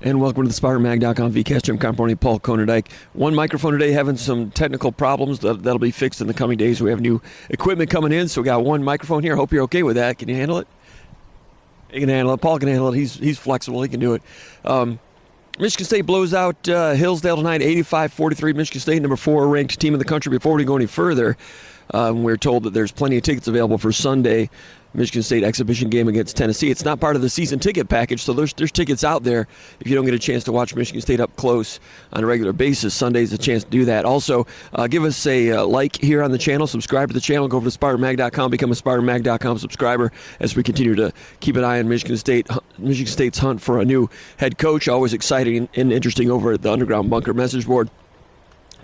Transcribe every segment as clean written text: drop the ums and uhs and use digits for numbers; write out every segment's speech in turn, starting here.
And welcome to the SpartanMag.com VCast. Jim Comparoni and Paul Konyndyk. One microphone today having some technical problems. That'll be fixed in the coming days. We have new equipment coming in, so we got one microphone here. Hope you're okay with that. Can you handle it? You can handle it. Paul can handle it. He's flexible. He can do it. Michigan State blows out Hillsdale tonight, 85-43. Michigan State, number 4 ranked team in the country. Before we go any further, we're told that there's plenty of tickets available for Sunday Michigan State exhibition game against Tennessee. It's not part of the season ticket package, so there's tickets out there if you don't get a chance to watch Michigan State up close on a regular basis. Sunday's a chance to do that. Also, give us a like here on the channel, subscribe to the channel, go over to SpartanMag.com, become a SpartanMag.com subscriber as we continue to keep an eye on Michigan State's hunt for a new head coach. Always exciting and interesting over at the Underground Bunker message board.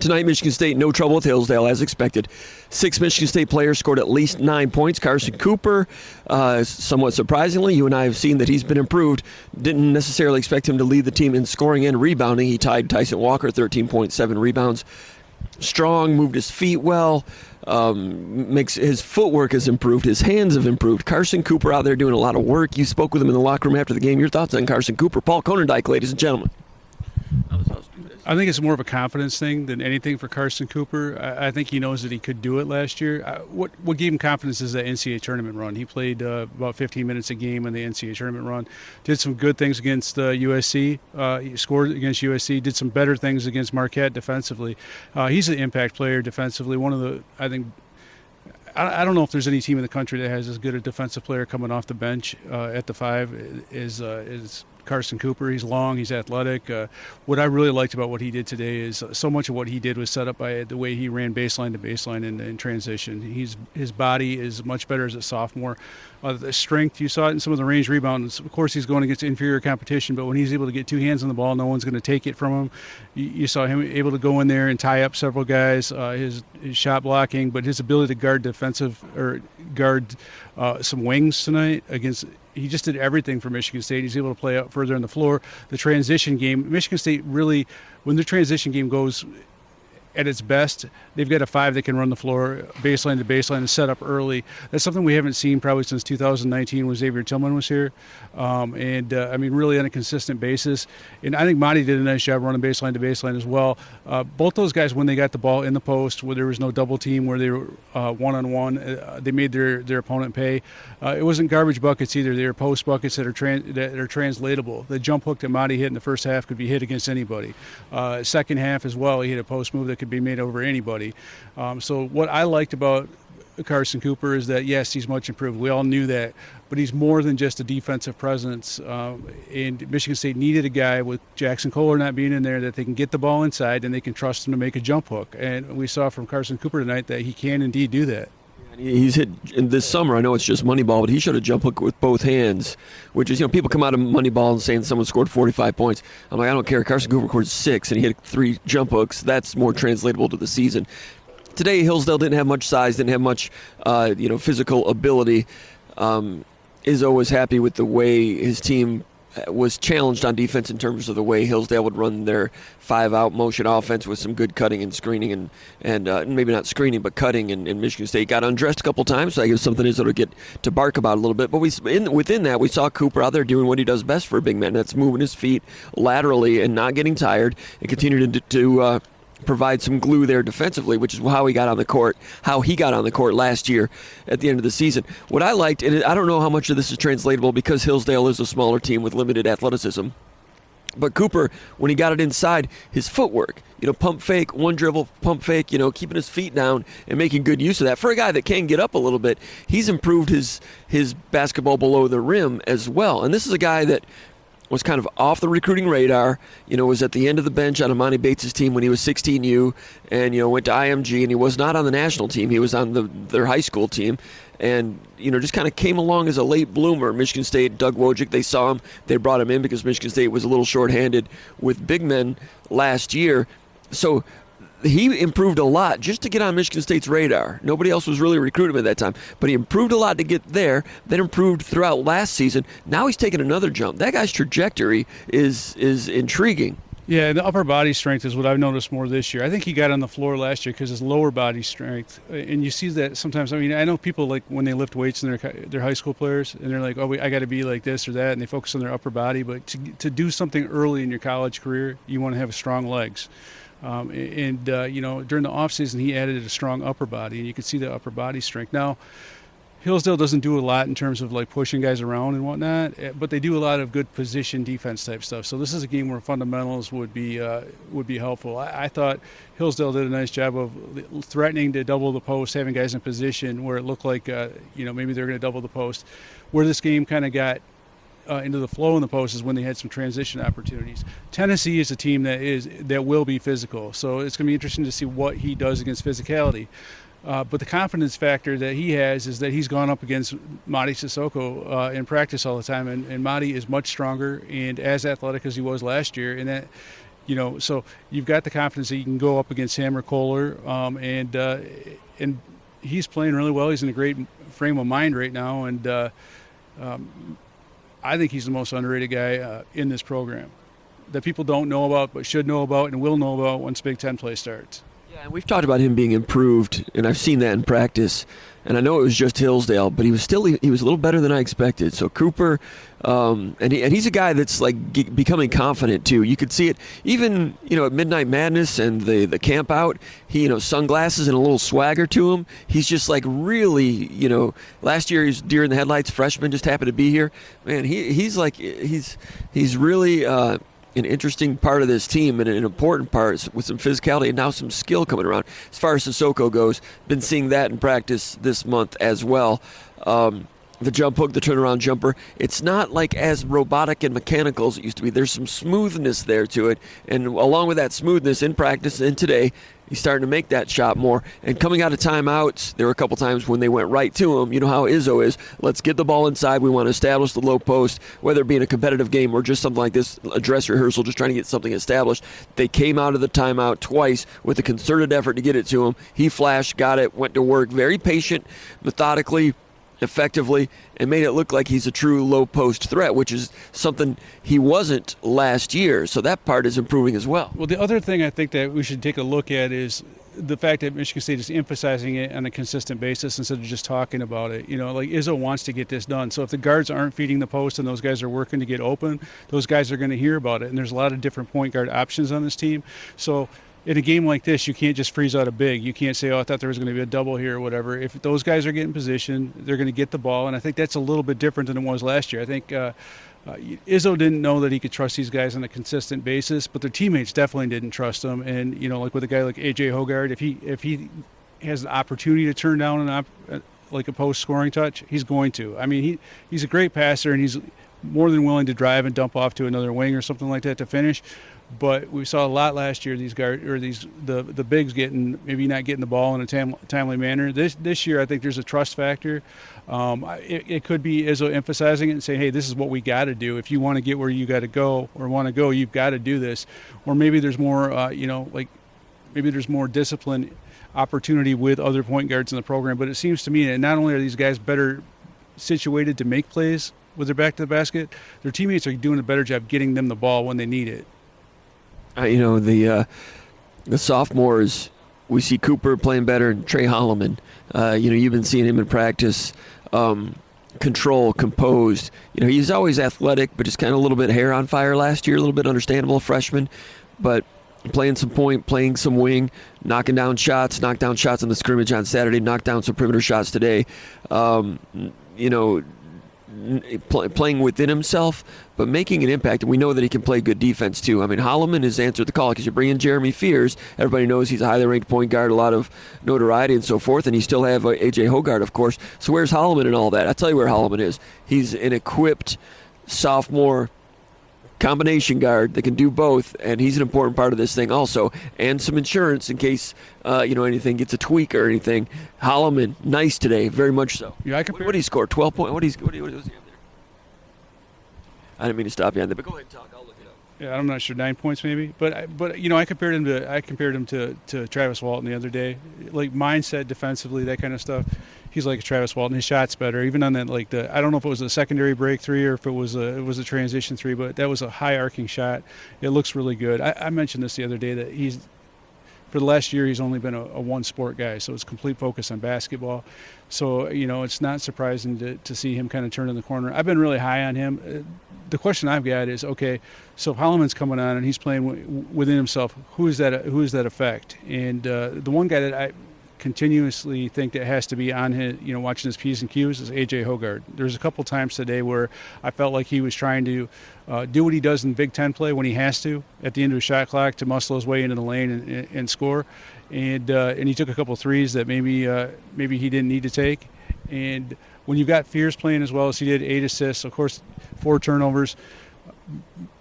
Tonight, Michigan State, no trouble with Hillsdale, as expected. 6 Michigan State players scored at least 9 points. Carson Cooper, somewhat surprisingly, you and I have seen that he's been improved. Didn't necessarily expect him to lead the team in scoring and rebounding. He tied Tyson Walker, 13.7 rebounds. Strong, moved his feet well. Makes his footwork has improved. His hands have improved. Carson Cooper out there doing a lot of work. You spoke with him in the locker room after the game. Your thoughts on Carson Cooper? Paul Konyndyk, ladies and gentlemen. I think it's more of a confidence thing than anything for Carson Cooper. I think he knows that he could do it last year. What gave him confidence is that NCAA tournament run. He played about 15 minutes a game in the NCAA tournament run. Did some good things against USC. He scored against USC. Did some better things against Marquette defensively. He's an impact player defensively. I don't know if there's any team in the country that has as good a defensive player coming off the bench at the 5 is Carson Cooper. He's long, he's athletic. What I really liked about what he did today is so much of what he did was set up by the way he ran baseline to baseline in transition. His body is much better as a sophomore. The strength, you saw it in some of the range rebounds. Of course, he's going against inferior competition, but when he's able to get 2 hands on the ball, no one's going to take it from him. You saw him able to go in there and tie up several guys, his shot blocking, but his ability to guard some wings tonight against. He just did everything for Michigan State. He's able to play out further on the floor. The transition game, Michigan State really, when the transition game goes at its best, they've got a 5 that can run the floor baseline to baseline and set up early. That's something we haven't seen probably since 2019 when Xavier Tillman was here. Really on a consistent basis. And I think Monty did a nice job running baseline to baseline as well. Both those guys, when they got the ball in the post, where there was no double team, where they were one-on-one, they made their opponent pay. It wasn't garbage buckets either. They were post buckets that are translatable. The jump hook that Monty hit in the first half could be hit against anybody. Second half as well, he hit a post move that could be made over anybody. So what I liked about Carson Cooper is that, yes, he's much improved. We all knew that. But he's more than just a defensive presence. And Michigan State needed a guy with Jackson Kohler not being in there that they can get the ball inside and they can trust him to make a jump hook. And we saw from Carson Cooper tonight that he can indeed do that. He's hit in this summer. I know it's just Moneyball, but he showed a jump hook with both hands, which is, people come out of Moneyball and saying someone scored 45 points. I'm like, I don't care. Carson Cooper scored 6 and he hit 3 jump hooks. That's more translatable to the season. Today, Hillsdale didn't have much size, didn't have much, physical ability. Izzo was happy with the way his team was challenged on defense in terms of the way Hillsdale would run their 5-out motion offense with some good cutting and screening and maybe not screening but cutting, and Michigan State got undressed a couple times, so I guess something Izzo to get to bark about a little bit. But within that, we saw Cooper out there doing what he does best for a big man. That's moving his feet laterally and not getting tired and continuing to provide some glue there defensively, which is how he got on the court last year at the end of the season. What I liked, and I don't know how much of this is translatable because Hillsdale is a smaller team with limited athleticism, but Cooper, when he got it inside, his footwork, pump fake, one dribble, pump fake, keeping his feet down and making good use of that. For a guy that can get up a little bit, he's improved his basketball below the rim as well. And this is a guy that was kind of off the recruiting radar, was at the end of the bench on Amani Bates' team when he was 16U and, went to IMG, and he was not on the national team. He was on their high school team and, just kind of came along as a late bloomer. Michigan State, Doug Wojcik, they saw him. They brought him in because Michigan State was a little shorthanded with big men last year. So he improved a lot just to get on Michigan State's radar. Nobody else was really recruiting him at that time, but he improved a lot to get there, then improved throughout last season. Now he's taking another jump. That guy's trajectory is intriguing. Yeah, the upper body strength is what I've noticed more this year. I think he got on the floor last year because his lower body strength, and you see that sometimes. I mean, I know people like when they lift weights and they're high school players, and they're like, "Oh, I got to be like this or that," and they focus on their upper body. But to do something early in your college career, you want to have strong legs. During the off season, he added a strong upper body, and you can see the upper body strength now. Hillsdale doesn't do a lot in terms of like pushing guys around and whatnot, but they do a lot of good position defense type stuff. So this is a game where fundamentals would be helpful. I thought Hillsdale did a nice job of threatening to double the post, having guys in position where it looked like maybe they're going to double the post. Where this game kind of got into the flow in the post is when they had some transition opportunities. Tennessee is a team that will be physical, so it's going to be interesting to see what he does against physicality. But the confidence factor that he has is that he's gone up against Mady Sissoko in practice all the time, and Mady is much stronger and as athletic as he was last year. And that, so you've got the confidence that you can go up against Hammer Kohler, and he's playing really well. He's in a great frame of mind right now, and I think he's the most underrated guy in this program that people don't know about but should know about and will know about once Big Ten play starts. Yeah, and we've talked about him being improved, and I've seen that in practice. And I know it was just Hillsdale, but he was a little better than I expected. So Cooper, and he's a guy that's like becoming confident too. You could see it even at Midnight Madness and the camp out. He sunglasses and a little swagger to him. He's just like really last year he's deer in the headlights. Freshman just happened to be here. Man, he's really. An interesting part of this team and an important part with some physicality and now some skill coming around. As far as Sissoko goes, been seeing that in practice this month as well. The jump hook, the turnaround jumper, it's not like as robotic and mechanical as it used to be. There's some smoothness there to it. And along with that smoothness in practice and today, he's starting to make that shot more. And coming out of timeouts, there were a couple times when they went right to him. You know how Izzo is. Let's get the ball inside. We want to establish the low post, whether it be in a competitive game or just something like this, a dress rehearsal, just trying to get something established. They came out of the timeout twice with a concerted effort to get it to him. He flashed, got it, went to work, very patient, methodically, effectively, and made it look like he's a true low post threat, which is something he wasn't last year. So that part is improving as well. Well, the other thing I think that we should take a look at is the fact that Michigan State is emphasizing it on a consistent basis instead of just talking about it. Like Izzo wants to get this done. So if the guards aren't feeding the post and those guys are working to get open, those guys are going to hear about it. And there's a lot of different point guard options on this team. So in a game like this, you can't just freeze out a big. You can't say, I thought there was going to be a double here or whatever. If those guys are getting position, they're going to get the ball. And I think that's a little bit different than it was last year. I think Izzo didn't know that he could trust these guys on a consistent basis, but their teammates definitely didn't trust them. And, like with a guy like A.J. Hoggard, if he has the opportunity to turn down like a post scoring touch, he's going to. I mean, he's a great passer, and he's more than willing to drive and dump off to another wing or something like that to finish. But we saw a lot last year. The bigs maybe not getting the ball in a timely manner. This year, I think there's a trust factor. It could be Izzo emphasizing it and saying, "Hey, this is what we got to do. If you want to get where you got to go or want to go, you've got to do this." Or maybe there's more, maybe there's more discipline opportunity with other point guards in the program. But it seems to me that not only are these guys better situated to make plays with their back to the basket, their teammates are doing a better job getting them the ball when they need it. The sophomores, we see Cooper playing better and Trey Holloman. You've been seeing him in practice, control, composed. He's always athletic, but just kind of a little bit hair on fire last year, a little bit understandable freshman. But playing some point, playing some wing, knocking down shots, knocked down shots on the scrimmage on Saturday, knocked down some perimeter shots today. Playing within himself, but making an impact. And we know that he can play good defense too. I mean, Holloman has answered the call because you bring in Jeremy Fears. Everybody knows he's a highly ranked point guard, a lot of notoriety and so forth. And you still have A.J. Hoggard, of course. So where's Holloman and all that? I'll tell you where Holloman is. He's an equipped sophomore combination guard that can do both, and he's an important part of this thing also, and some insurance in case anything gets a tweak or anything. Holloman, nice today, very much so. Yeah, what did he score? 12 points. What was he have there? I didn't mean to stop you on that, but go ahead and talk. I'll look it up. Yeah, I'm not sure, 9 points maybe, but I compared him to Travis Walton the other day, like mindset defensively, that kind of stuff. he's like Travis Walton. His shot's better, even on that I don't know if it was a secondary break three or if it was a transition three, but that was a high arcing shot. It looks really good. I mentioned this the other day that for the last year, he's only been a one-sport guy, so it's complete focus on basketball. So, it's not surprising to see him kind of turn in the corner. I've been really high on him. The question I've got is, okay, so Holloman's coming on and he's playing within himself. Who is that affect? And the one guy that I continuously think that has to be on his, watching his P's and Q's is A.J. Hoggard. There's a couple times today where I felt like he was trying to do what he does in Big Ten play when he has to at the end of a shot clock to muscle his way into the lane and score. And he took a couple threes that maybe he didn't need to take. And when you've got Fears playing as well as he did, 8 assists, of course, 4 turnovers.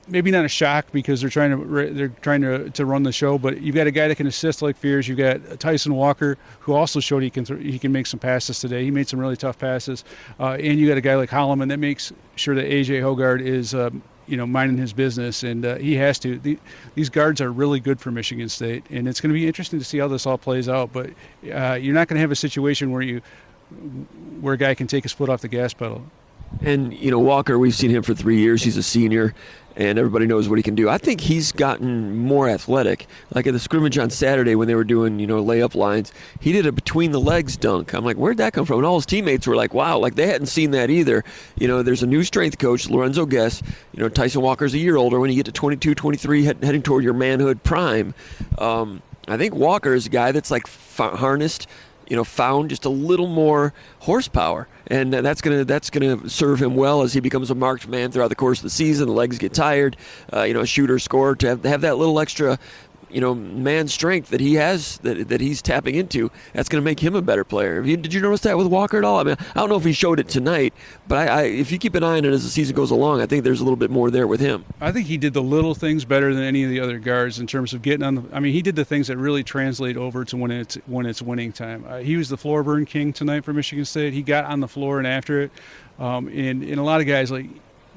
Maybe not a shock because they're trying to run the show, but you've got a guy that can assist like Fears. You've got Tyson Walker, who also showed he can make some passes today. He made some really tough passes, and you got a guy like Holloman that makes sure that A.J. Hoggard is minding his business, and he has to. These guards are really good for Michigan State, and it's going to be interesting to see how this all plays out. But you're not going to have a situation where a guy can take his foot off the gas pedal. And, Walker, we've seen him for 3 years. He's a senior, and everybody knows what he can do. I think he's gotten more athletic. Like at the scrimmage on Saturday when they were doing, layup lines, he did a between-the-legs dunk. I'm like, where'd that come from? And all his teammates were like, wow, like they hadn't seen that either. There's a new strength coach, Lorenzo Guess. Tyson Walker's a year older. When you get to 22, 23, heading toward your manhood prime, I think Walker is a guy that's like harnessed, found just a little more horsepower, and that's gonna serve him well as he becomes a marked man throughout the course of the season. The legs get tired, a shooter, scorer, to have that little extra, man strength that he has that he's tapping into. That's going to make him a better player. Did you notice that with Walker at all? I mean, I don't know if he showed it tonight, but if you keep an eye on it as the season goes along, I think there's a little bit more there with him. I think he did the little things better than any of the other guards in terms of getting on he did the things that really translate over to when it's winning time. He was the floor burn king tonight for Michigan State. He got on the floor and after it, and a lot of guys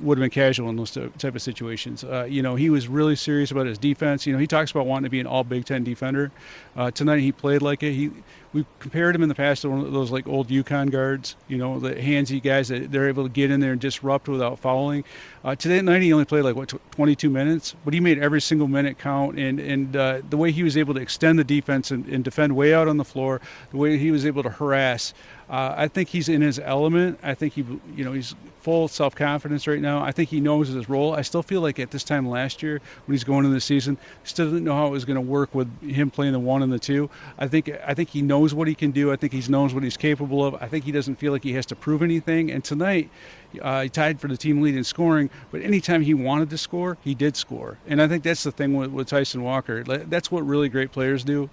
would have been casual in those type of situations. He was really serious about his defense. He talks about wanting to be an all Big Ten defender. Tonight he played like it. We compared him in the past to one of those old UConn guards, the handsy guys that they're able to get in there and disrupt without fouling. Today at night he only played 22 minutes, but he made every single minute count. And the way he was able to extend the defense and defend way out on the floor, the way he was able to harass, I think he's in his element. I think he's full self-confidence right now. I think he knows his role. I still feel like at this time last year when he's going into the season, he still didn't know how it was going to work with him playing the 1 and the 2. I think he knows what he can do. I think he knows what he's capable of. I think he doesn't feel like he has to prove anything. And tonight, he tied for the team lead in scoring, but anytime he wanted to score, he did score. And I think that's the thing with Tyson Walker. That's what really great players do,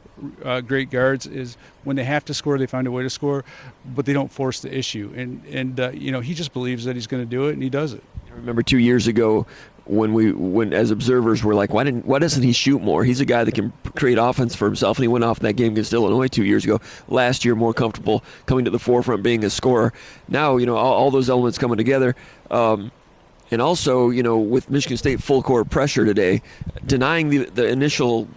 great guards, is when they have to score, they find a way to score, but they don't force the issue. And he just believes that he's going to do it, and he does it. I remember 2 years ago when as observers we're like, why doesn't he shoot more? He's a guy that can create offense for himself, and he went off in that game against Illinois 2 years ago. Last year, more comfortable coming to the forefront, being a scorer. Now, all those elements coming together. And also, with Michigan State full court pressure today, denying the initial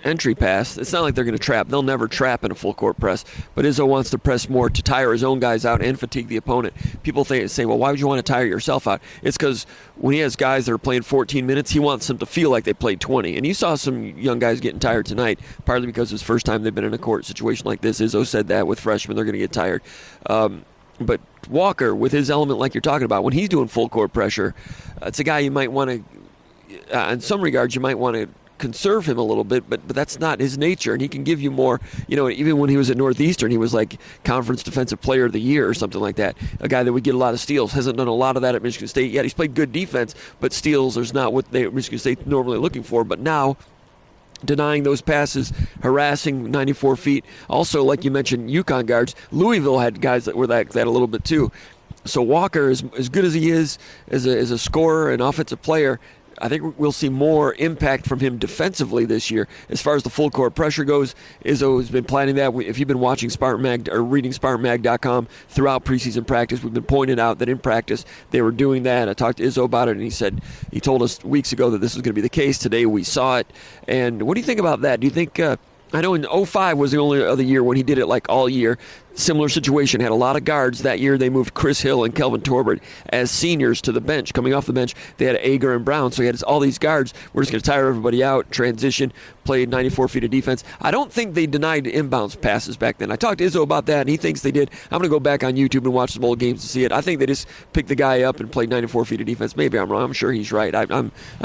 entry pass, it's not like they're going to trap. They'll never trap in a full court press. But Izzo wants to press more to tire his own guys out and fatigue the opponent. People say, well, why would you want to tire yourself out? It's because when he has guys that are playing 14 minutes, he wants them to feel like they played 20. And you saw some young guys getting tired tonight, partly because it's the first time they've been in a court situation like this. Izzo said that with freshmen, they're going to get tired. But Walker, with his element like you're talking about, when he's doing full court pressure, it's a guy you might want to, in some regards, you might want to conserve him a little bit, but that's not his nature, and he can give you more. Even when he was at Northeastern, he was like Conference Defensive Player of the Year or something like that. A guy that would get a lot of steals. Hasn't done a lot of that at Michigan State yet. He's played good defense, but steals is not what Michigan State normally looking for. But now, denying those passes, harassing 94 feet. Also, like you mentioned, UConn guards. Louisville had guys that were that a little bit too. So Walker, as good as he is as a scorer and offensive player, I think we'll see more impact from him defensively this year. As far as the full court pressure goes, Izzo has been planning that. If you've been watching Spartan Mag or reading SpartanMag.com throughout preseason practice, we've been pointing out that in practice they were doing that. I talked to Izzo about it, and he told us weeks ago that this was going to be the case. Today we saw it. And what do you think about that? Do you think I know in 05 was the only other year when he did it like all year. similar situation, had a lot of guards. That year they moved Chris Hill and Kelvin Torbert as seniors to the bench. Coming off the bench, they had Ager and Brown, so he had all these guards. We're just going to tire everybody out, transition, played 94 feet of defense. I don't think they denied inbounds passes back then. I talked to Izzo about that, and he thinks they did. I'm going to go back on YouTube and watch some old games to see it. I think they just picked the guy up and played 94 feet of defense. Maybe I'm wrong. I'm sure he's right. I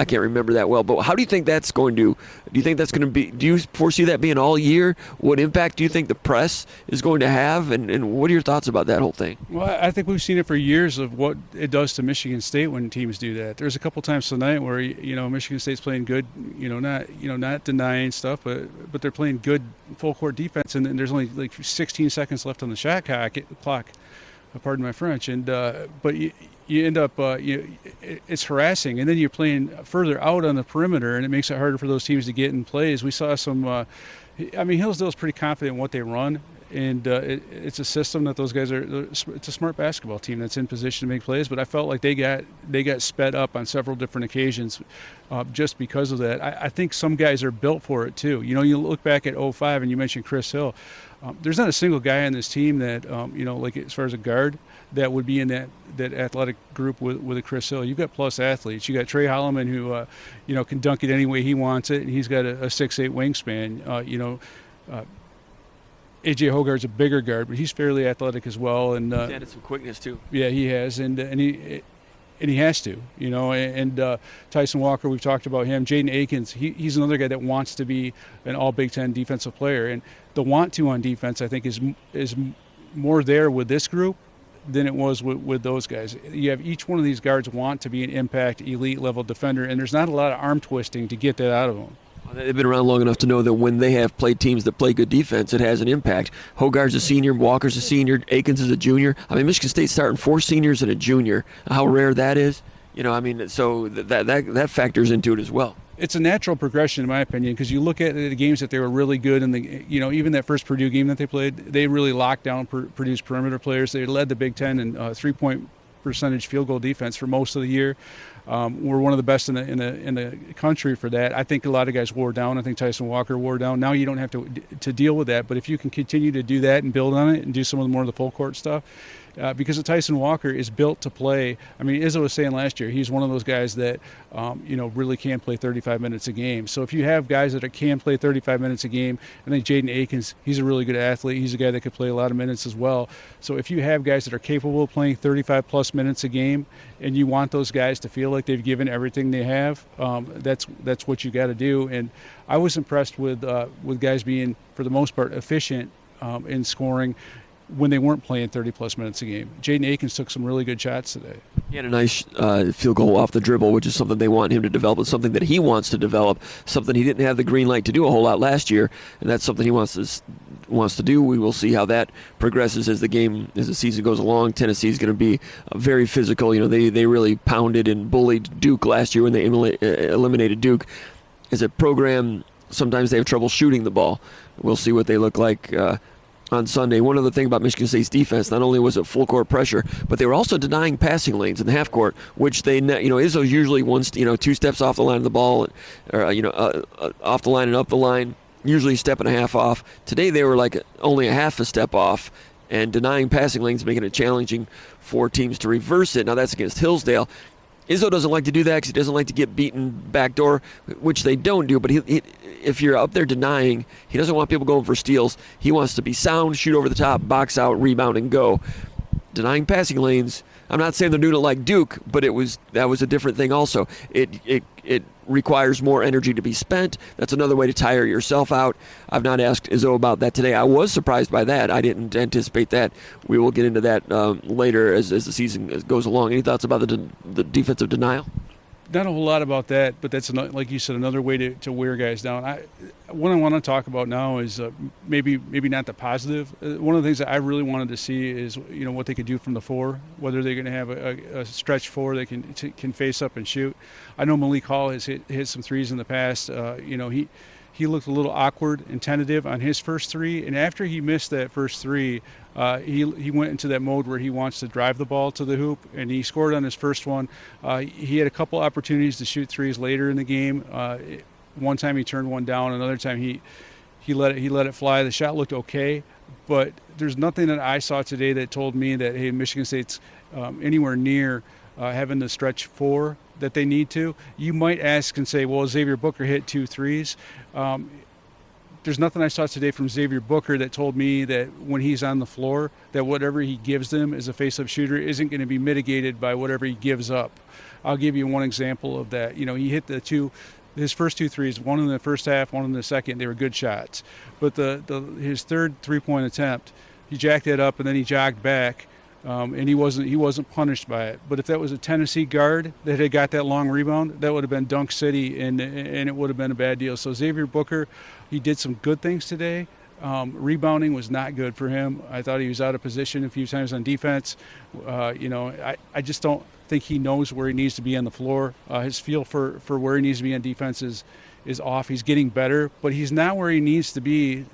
can't remember that well. But how do you think that's going to – do you think that's going to be – do you foresee that being all year? What impact do you think the press is going to have, and what are your thoughts about that whole thing? Well, I think we've seen it for years of what it does to Michigan State when teams do that. There's a couple times tonight where Michigan State's playing good, not denying stuff, but they're playing good full court defense, and there's only like 16 seconds left on the shot clock. Pardon my French, and but you end up it's harassing, and then you're playing further out on the perimeter, and it makes it harder for those teams to get in plays. We saw some. Hillsdale's pretty confident in what they run, and it's a system that those guys are. It's a smart basketball team that's in position to make plays. But I felt like they got sped up on several different occasions, just because of that. I think some guys are built for it too. You look back at 05, and you mentioned Chris Hill. There's not a single guy on this team that like as far as a guard that would be in that athletic group with a Chris Hill. You've got plus athletes. You got Trey Holloman who can dunk it any way he wants it, and he's got a 6'8" wingspan. AJ Hogarth's a bigger guard, but he's fairly athletic as well, and he's added some quickness too. Yeah, he has, and he has to, and Tyson Walker, we've talked about him. Jaden Akins, he's another guy that wants to be an all Big Ten defensive player, and the want to on defense, I think, is more there with this group than it was with those guys. You have each one of these guards want to be an impact elite level defender, and there's not a lot of arm twisting to get that out of them. They've been around long enough to know that when they have played teams that play good defense, it has an impact. Hogarth's a senior, Walker's a senior, Akins is a junior. Michigan State's starting 4 seniors and a junior. How rare that is. So that factors into it as well. It's a natural progression, in my opinion, because you look at the games that they were really good in even that first Purdue game that they played, they really locked down Purdue's perimeter players. They led the Big Ten in 3-point percentage field goal defense for most of the year. We're one of the best in the country for that. I think a lot of guys wore down. I think Tyson Walker wore down. Now you don't have to deal with that, but if you can continue to do that and build on it and do some of the more of the full court stuff, because Tyson Walker is built to play. Izzo was saying last year, he's one of those guys that, really can play 35 minutes a game. So if you have guys that can play 35 minutes a game, I think Jaden Akins, he's a really good athlete. He's a guy that could play a lot of minutes as well. So if you have guys that are capable of playing 35-plus minutes a game, and you want those guys to feel like they've given everything they have, that's what you got to do. And I was impressed with guys being, for the most part, efficient in scoring when they weren't playing 30-plus minutes a game. Jaden Akins took some really good shots today. He had a nice field goal off the dribble, which is something they want him to develop. It's something that he wants to develop, something he didn't have the green light to do a whole lot last year, and that's something he wants to do. We will see how that progresses as the season goes along. Tennessee's going to be very physical. They really pounded and bullied Duke last year when they eliminated Duke. As a program, sometimes they have trouble shooting the ball. We'll see what they look like on Sunday. One other thing about Michigan State's defense, not only was it full court pressure, but they were also denying passing lanes in the half court, which Izzo's usually 2 steps off the line of the ball, or off the line and up the line, usually a step and a half off. Today they were like only a half a step off, and denying passing lanes, making it challenging for teams to reverse it. Now that's against Hillsdale. Izzo doesn't like to do that because he doesn't like to get beaten backdoor, which they don't do. But if you're up there denying, he doesn't want people going for steals. He wants to be sound, shoot over the top, box out, rebound, and go. Denying passing lanes, I'm not saying they're doing it like Duke, but that was a different thing also. It requires more energy to be spent. That's another way to tire yourself out. I've not asked Izzo about that today. I was surprised by that. I didn't anticipate that. We will get into that later as the season goes along. Any thoughts about the defensive denial? Not a whole lot about that, but that's, like you said, another way to wear guys down. What I want to talk about now is maybe not the positive. One of the things that I really wanted to see is what they could do from the 4, whether they're going to have a stretch 4 that can face up and shoot. I know Malik Hall has hit some threes in the past. He looked a little awkward and tentative on his first 3, and after he missed that first 3, he went into that mode where he wants to drive the ball to the hoop, and he scored on his first one. He had a couple opportunities to shoot threes later in the game. One time he turned one down, another time he let it fly. The shot looked okay, But there's nothing that I saw today that told me that, hey, Michigan State's anywhere near having the stretch four that they need to. You might ask and say, well, Xavier Booker hit 2 threes. There's nothing I saw today from Xavier Booker that told me that when he's on the floor, that whatever he gives them as a face-up shooter isn't going to be mitigated by whatever he gives up. I'll give you one example of that. He hit his first 2 threes, one in the first half, one in the second. They were good shots. But his third three-point attempt, he jacked it up and then he jogged back, and he wasn't punished by it. But if that was a Tennessee guard that had got that long rebound, that would have been Dunk City, and it would have been a bad deal. So Xavier Booker, he did some good things today. Rebounding was not good for him. I thought he was out of position a few times on defense. I just don't think he knows where he needs to be on the floor. His feel for where he needs to be on defense is off. He's getting better, but he's not where he needs to be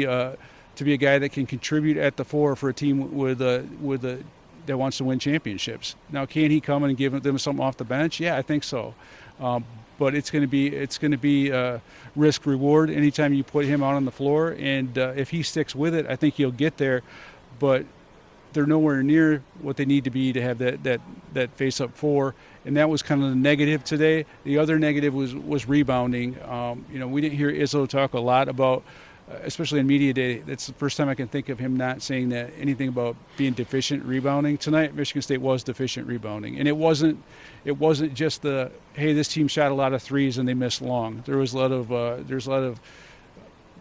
a guy that can contribute at the four for a team that wants to win championships. Now, can he come in and give them something off the bench? Yeah, I think so. But it's going to be risk reward anytime you put him out on the floor, and if he sticks with it, I think he'll get there. But they're nowhere near what they need to be to have that face-up four, and that was kind of the negative today. The other negative was rebounding. We didn't hear Izzo talk a lot about, especially in media day. That's the first time I can think of him not saying that anything about being deficient rebounding. Tonight, Michigan State was deficient rebounding, and it wasn't just hey, this team shot a lot of threes and they missed long. There's a lot of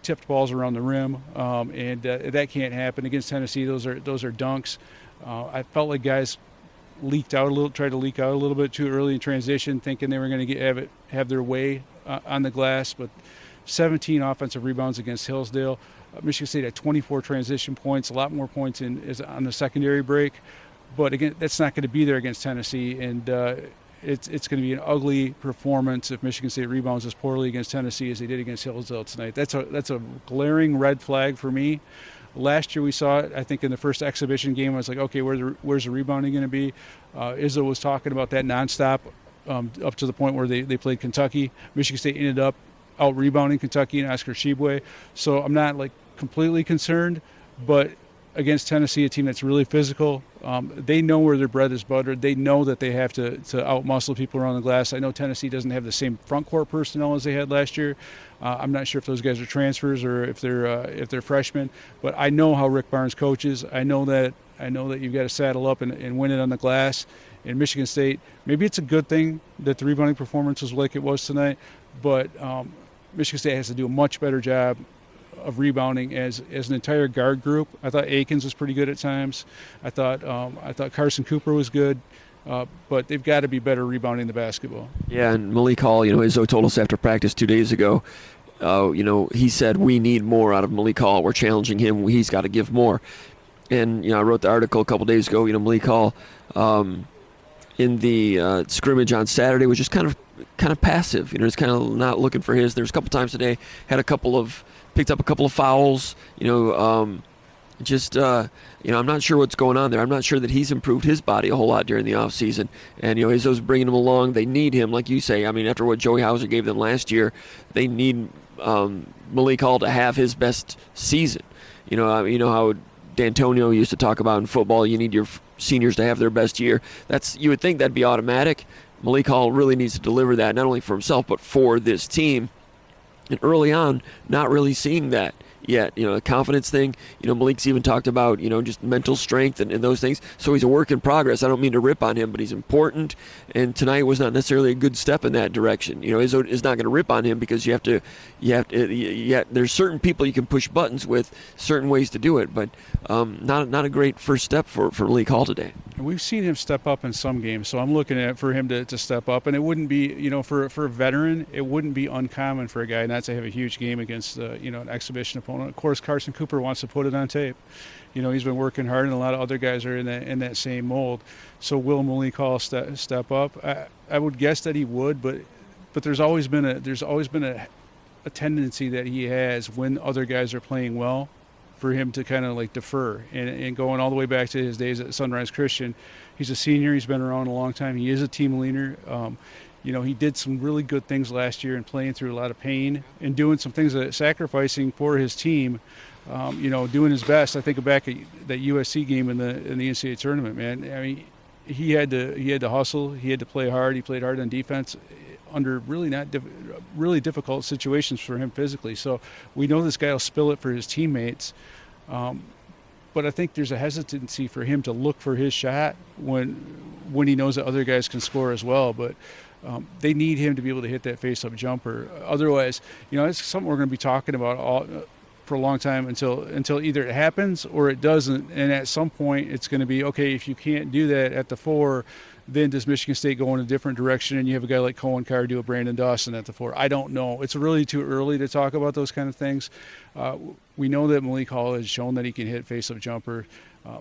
tipped balls around the rim, and that can't happen against Tennessee. Those are dunks. I felt like guys tried to leak out a little bit too early in transition, thinking they were going to have their way on the glass. But 17 offensive rebounds against Hillsdale. Michigan State had 24 transition points, a lot more points on the secondary break. But again, that's not going to be there against Tennessee, and it's going to be an ugly performance if Michigan State rebounds as poorly against Tennessee as they did against Hillsdale tonight. That's a glaring red flag for me. Last year we saw it, I think, in the first exhibition game. I was like, okay, where's the rebounding going to be? Izzo was talking about that nonstop up to the point where they played Kentucky. Michigan State ended up out-rebounding Kentucky and Oscar Tshiebwe. So I'm not completely concerned, but against Tennessee, a team that's really physical, they know where their bread is buttered. They know that they have to out-muscle people around the glass. I know Tennessee doesn't have the same front court personnel as they had last year. I'm not sure if those guys are transfers or if they're freshmen, but I know how Rick Barnes coaches. I know that you've got to saddle up and win it on the glass. In Michigan State, maybe it's a good thing that the rebounding performance was like it was tonight, but Michigan State has to do a much better job of rebounding as an entire guard group. I thought Akins was pretty good at times. I thought Carson Cooper was good, but they've got to be better rebounding the basketball. Yeah, and Malik Hall, Izzo told us after practice 2 days ago, he said we need more out of Malik Hall. We're challenging him. He's got to give more. And I wrote the article a couple days ago. Malik Hall in the scrimmage on Saturday was just kind of passive. Just kind of not looking for his. There's a couple times today picked up a couple of fouls. I'm not sure what's going on there. I'm not sure that he's improved his body a whole lot during the offseason. And Izzo's bringing him along. They need him, like you say. I mean, after what Joey Hauser gave them last year, they need Malik Hall to have his best season. How D'Antonio used to talk about in football, you need your seniors to have their best year. You would think that'd be automatic. Malik Hall really needs to deliver that, not only for himself, but for this team. And early on, not really seeing that yet. The confidence thing, Malik's even talked about, just mental strength and those things. So he's a work in progress. I don't mean to rip on him, but he's important. And tonight was not necessarily a good step in that direction. Izzo is not going to rip on him because there's certain people you can push buttons with, certain ways to do it, but not a great first step for Malik Hall today. We've seen him step up in some games, so I'm looking for him to step up. And it wouldn't be, for a veteran, it wouldn't be uncommon for a guy not to have a huge game against, an exhibition opponent. Of course, Carson Cooper wants to put it on tape. He's been working hard, and a lot of other guys are in that same mold. So will Malik Hall step up? I would guess that he would, but there's always been a tendency that he has when other guys are playing well, for him to kind of defer. And going all the way back to his days at Sunrise Christian, he's a senior. He's been around a long time. He is a team leader. He did some really good things last year and playing through a lot of pain and doing some things, sacrificing for his team. doing his best. I think back at that USC game in the NCAA tournament, man. I mean, he had to hustle. He had to play hard. He played hard on defense under really difficult situations for him physically. So we know this guy will spill it for his teammates. But I think there's a hesitancy for him to look for his shot when he knows that other guys can score as well. But they need him to be able to hit that face-up jumper. Otherwise, it's something we're going to be talking about for a long time until either it happens or it doesn't. And at some point, it's going to be, okay, if you can't do that at the 4, then does Michigan State go in a different direction and you have a guy like Cohen Carr do a Brandon Dawson at the 4? I don't know. It's really too early to talk about those kind of things. We know that Malik Hall has shown that he can hit face-up jumper.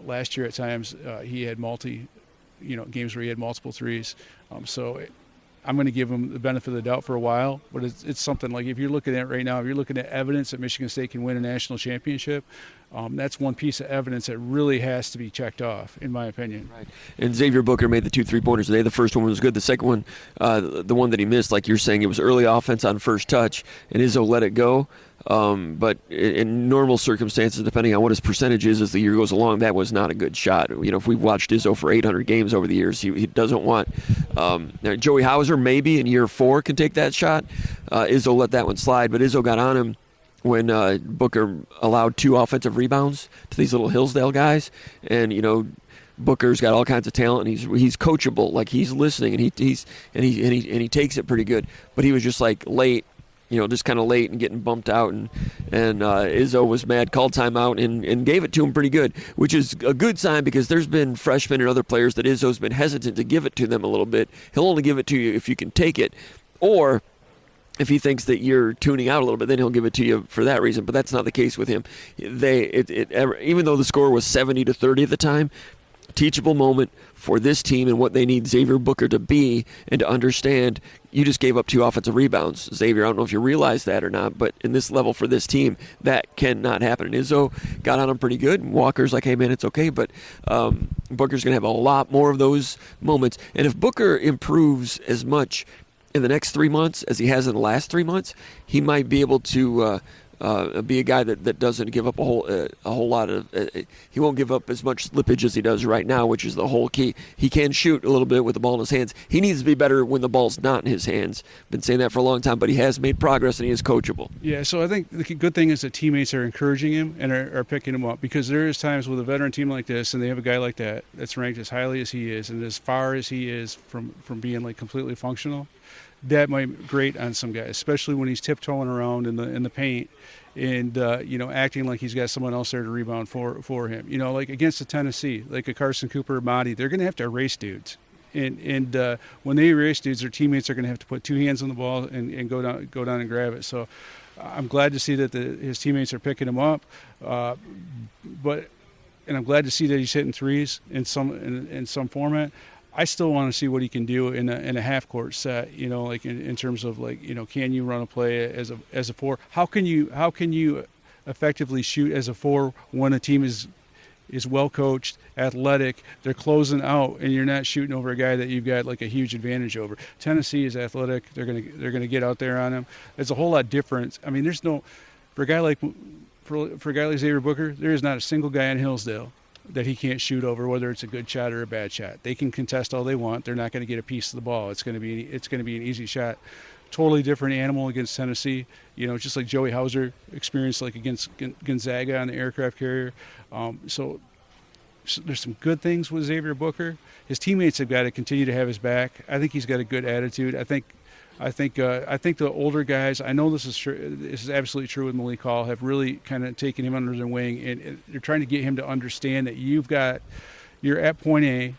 Last year at times he had games where he had multiple threes. So I'm going to give him the benefit of the doubt for a while, but it's something like, if you're looking at right now, if you're looking at evidence that Michigan State can win a national championship, that's one piece of evidence that really has to be checked off, in my opinion. Right. And Xavier Booker made the 2 3-pointers today. The first one was good. The second one, the one that he missed, like you're saying, it was early offense on first touch, and Izzo let it go. But in normal circumstances, depending on what his percentage is as the year goes along, that was not a good shot. If we've watched Izzo for 800 games over the years, he doesn't want Joey Hauser maybe in year 4 can take that shot. Izzo let that one slide, but Izzo got on him when Booker allowed 2 offensive rebounds to these little Hillsdale guys. And, Booker's got all kinds of talent, and he's coachable. Like, he's listening, and he takes it pretty good. But he was just like late, just kind of late and getting bumped out, and Izzo was mad, called timeout, and gave it to him pretty good, which is a good sign, because there's been freshmen and other players that Izzo's been hesitant to give it to them a little bit. He'll only give it to you if you can take it, or if he thinks that you're tuning out a little bit, then he'll give it to you for that reason. But that's not the case with him. Even though the score was 70-30 at the time, teachable moment for this team and what they need Xavier Booker to be and to understand. You just gave up 2 offensive rebounds, Xavier. I don't know if you realize that or not, but in this level for this team, that cannot happen. And Izzo got on him pretty good. And Walker's like, hey, man, it's okay. But Booker's going to have a lot more of those moments. And if Booker improves as much in the next 3 months as he has in the last 3 months, he might be able to be a guy that doesn't give up a whole lot of. He won't give up as much slippage as he does right now, which is the whole key. He can shoot a little bit with the ball in his hands. He needs to be better when the ball's not in his hands. Been saying that for a long time, but he has made progress and he is coachable. Yeah, so I think the good thing is that teammates are encouraging him and are picking him up, because there is times with a veteran team like this, and they have a guy like that that's ranked as highly as he is and as far as he is from being like completely functional. That might grate on some guys, especially when he's tiptoeing around in the paint and acting like he's got someone else there to rebound for him. Like against the Tennessee, like a Carson Cooper or Mahdi, they're going to have to erase dudes. And when they erase dudes, their teammates are going to have to put 2 hands on the ball and go down and grab it. So I'm glad to see that his teammates are picking him up, and I'm glad to see that he's hitting threes in some format. I still want to see what he can do in a half court set, like in terms of can you run a play as a 4? How can you effectively shoot as a 4 when a team is well coached, athletic, they're closing out, and you're not shooting over a guy that you've got like a huge advantage over? Tennessee is athletic. They're gonna get out there on him. There's a whole lot different. I mean, for a guy like Xavier Booker, there is not a single guy in Hillsdale that he can't shoot over, whether it's a good shot or a bad shot. They can contest all they want. They're not going to get a piece of the ball. It's going to be an easy shot. Totally different animal against Tennessee. Just like Joey Hauser experienced like against Gonzaga on the aircraft carrier. So there's some good things with Xavier Booker. His teammates have got to continue to have his back. I think he's got a good attitude. I think the older guys, I know this is true, this is absolutely true with Malik Hall, have really kind of taken him under their wing, and they're trying to get him to understand that you're at point A.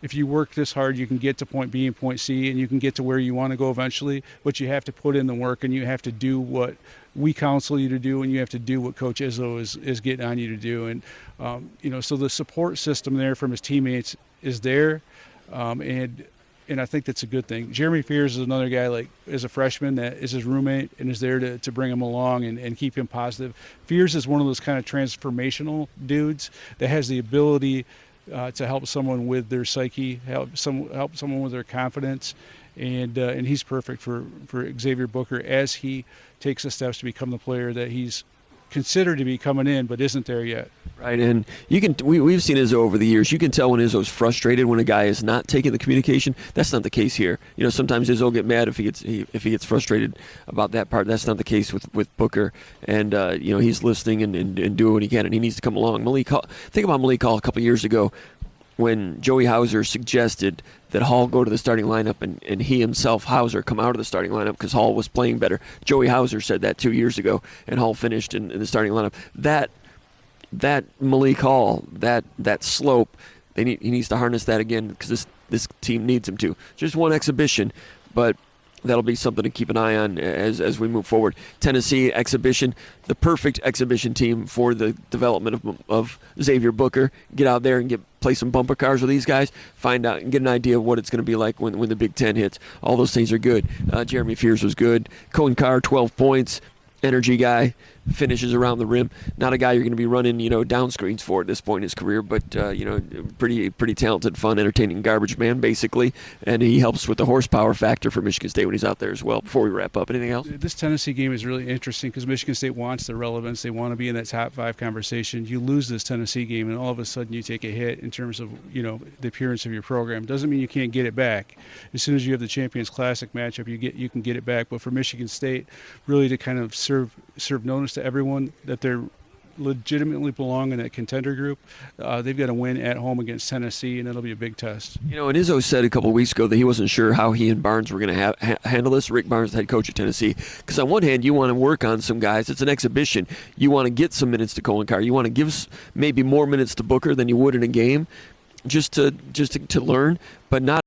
If you work this hard, you can get to point B and point C, and you can get to where you want to go eventually, but you have to put in the work, and you have to do what we counsel you to do, and you have to do what Coach Izzo is getting on you to do. And, so the support system there from his teammates is there, and I think that's a good thing. Jeremy Fears is another guy, like, as a freshman, that is his roommate and is there to bring him along and keep him positive. Fears is one of those kind of transformational dudes that has the ability to help someone with their psyche, help someone with their confidence, and he's perfect for Xavier Booker as he takes the steps to become the player that he's considered to be coming in, but isn't there yet. Right, and we've seen Izzo over the years. You can tell when Izzo's frustrated when a guy is not taking the communication. That's not the case here. Sometimes Izzo will get mad if he gets frustrated about that part. That's not the case with Booker, and he's listening and doing what he can, and he needs to come along. Malik Hall, think about Malik Hall a couple years ago when Joey Hauser suggested that Hall go to the starting lineup and he himself, Hauser, come out of the starting lineup because Hall was playing better. Joey Hauser said that 2 years ago, and Hall finished in the starting lineup. That Malik Hall, that slope, he needs to harness that again because this team needs him to. Just one exhibition, but that'll be something to keep an eye on as we move forward. Tennessee exhibition, the perfect exhibition team for the development of Xavier Booker. Get out there and play some bumper cars with these guys, find out and get an idea of what it's going to be like when the Big Ten hits. All those things are good. Jeremy Fears was good. Konyndyk, 12 points. Energy guy, finishes around the rim. Not a guy you're going to be running, down screens for at this point in his career, but pretty talented, fun, entertaining garbage man, basically. And he helps with the horsepower factor for Michigan State when he's out there as well. Before we wrap up, anything else? This Tennessee game is really interesting because Michigan State wants the relevance. They want to be in that top 5 conversation. You lose this Tennessee game, and all of a sudden you take a hit in terms of the appearance of your program. Doesn't mean you can't get it back. As soon as you have the Champions Classic matchup, you can get it back. But for Michigan State, really to kind of serve notice to everyone that they're legitimately belong in that contender group, they've got to win at home against Tennessee, and that'll be a big test. And Izzo said a couple of weeks ago that he wasn't sure how he and Barnes were going to handle this. Rick Barnes, the head coach of Tennessee, because on one hand you want to work on some guys. It's an exhibition. You want to get some minutes to Konyndyk. You want to give maybe more minutes to Booker than you would in a game, just to learn, but not